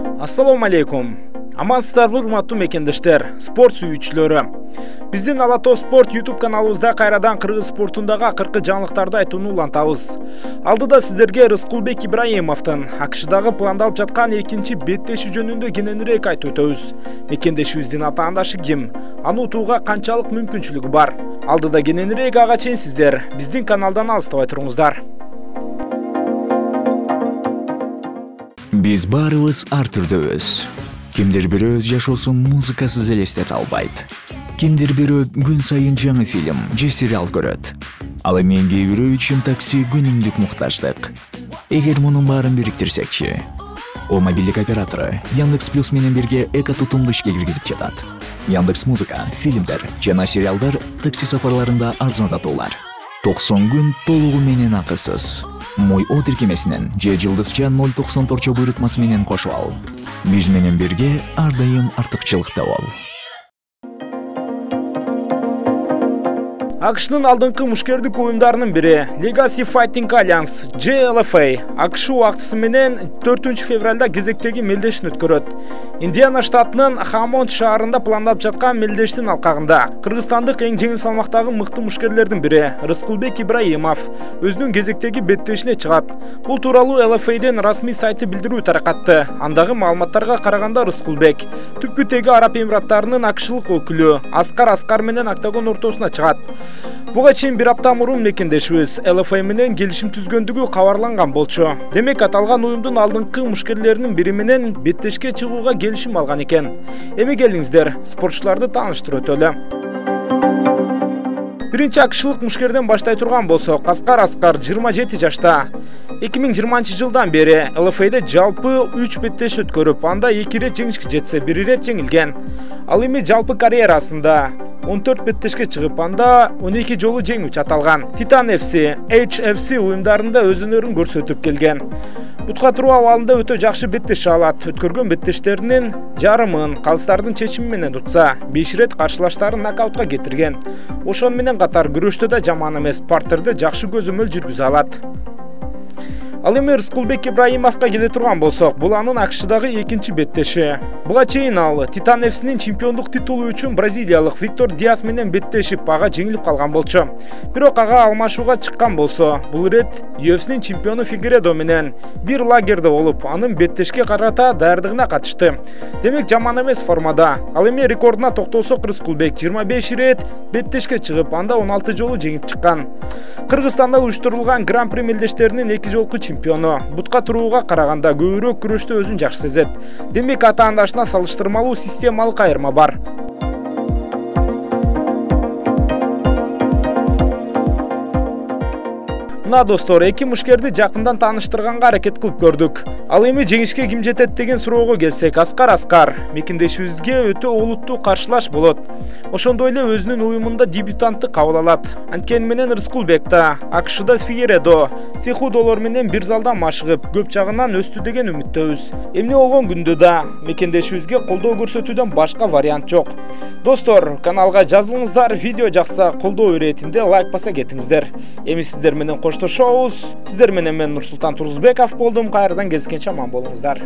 Assalamu alaikum. Амансыздарбы, урматтуу мекендештер, спорт сүйүүчүлөрү. Биздин Алато Спорт YouTube каналыбызда кайрадан кыргыз спортундагы акыркы жаңылыктарды айтууну улантабыз. Алдыда сиздерге Рыскулбек Ибраимовдун АКШдагы пландалып жаткан экинчи беттешүү жөнүндө кененирээк айтып өтөбүз. Мекендешибиздин атаандашы ким? Аны утууга канчалык мүмкүнчүлүгү бар? Алдыда кененирээк ага чейин сиздер биздин каналдан алыстабай туруңуздар. Биз баарыбыз ар түрдөбүз. Кимдир бирөө өз жашоосун музыкасыз элестете албайт. Кимдир бирөө күн сайын жаңы фильм же сериал көрөт. Ал эми кээ бирөө үчүн такси күнүмдүк муктаждык. Эгер мунун баарын бириктирсекчи, о мобилдик оператору Яндекс Плюс менен бирге эко тутумду ишке киргизип жатат. Яндекс Музыка, фильмдер жана сериалдар такси сапарларында арзандатуулар. 90 күн толугу менен акысыз. Мой о тиркемесинен же жылдызча 0.94 буйрутмасы менен кошуп ал. Биз менен бирге ар дайым артыкчылыкта бол. АКШнын алдыңкы мушкердик уюмдарынын бири Legacy Fighting Alliance (JLFA) АКШ убактысы менен 4 февралда кезектеги мелдешин өткөрөт. Индиана штатынын Хаммонд шаарында пландап жаткан мелдештин алкагында кыргызстандык эң жеңил салмактагы мыкты мушкерлердин бири Рыскулбек Ибраимов өзүнүн кезектеги беттешине чыгат. Бул тууралуу LFA'дин расмий сайты билдирүү таркатты. Андагы маалыматтарга караганда Рыскулбек түпкү теги Араб Эмираттарынын АКШлык өкүлү Аскар менен октагон ортосуна чыгат. Буга чейин бир апта мурун мекендешибиз LFA менен келишим түзгөндүгү кабарланган болчу. Демек аталган уюмдун алдыңкы мушкерлеринин бири менен беттешке чыгууга келишим алган экен. Эми келиңиздер, спортчуларды тааныштырып өтөлү. Биринчи АКШлык мушкерден баштай турган болсок, Аскар 27 жашта. 2020 жылдан бери LFA'да жалпы 3 беттеш өткөрүп, анда 2 ирет жеңишке жетсе, 1 ирет жеңилген. Ал эми жалпы карьерасында 14 беттешке чыгып, анда 12 жолу жеңүүчү аталган. Titan FC, HFC уюмдарында өз өнөрүн көрсөтүп келген. Бутка туруу абалында өтө жакшы беттеш алат. Өткөргөн беттештеринин жарымын калыстардын чечими менен утса, 5 ирет каршылаштарын нокаутка кетирген. Ошон менен катар күрөштө да жаман эмес, партерде жакшы көзөмөл жүргүзө алат. Ал эми Рыскулбек Ибраимовго келе турган болсок, бул анын АКШдагы экинчи беттеши. Буга чейин ал Titan FC'нин чемпиондук титулу үчүн бразилиялык Виктор Диас менен беттешип, ага жеңилип калган болчу. Бирок ага алмашууга чыккан болсо, бул ирет UFC'нин чемпиону Фигередо менен бир лагерде болуп, анын беттешке карата даярдыгына катышты. Демек жаман эмес формада. Ал эми рекордуна токтолсок, Рыскулбек 25 ирет беттешке чыгып, анда 16 жолу жеңип чыккан. Кыргызстанда уюштурулган Гран-при мелдештеринин 2 жолку чемпиону. Бутка турууга караганда көбүрөөк күрөштө өзүн жакшы сезет. Демек атаандашына салыштырмалуу системалык айырма бар. Мына достор, эки мушкерди жакындан тааныштырганга аракет кылып көрдүк. Ал эми жеңишке ким жетет деген суроого келсек, Аскар мекендешибизге өтө олуттуу каршылаш болот. Ошондой эле өзүнүн уюмунда дебютантты кабыл алат. Анткени менен Рыскулбек да АКШда Фигередо, Сехудолор менен бир залдан машыгып, көп жагынан өстү деген үмүттөбүз. Эмне болгон күндө да мекендешибизге колдоо көрсөтүүдөн башка вариант жок. Достор, каналга жазылыңыздар, видео жакса колдоо иретинде лайк баса кетиңиздер. Эми сиздер менен коштошобуз. Сиздер менен мен Нурсултан Турузбеков болдум. Кайрадан кездескенче аман болуңуздар.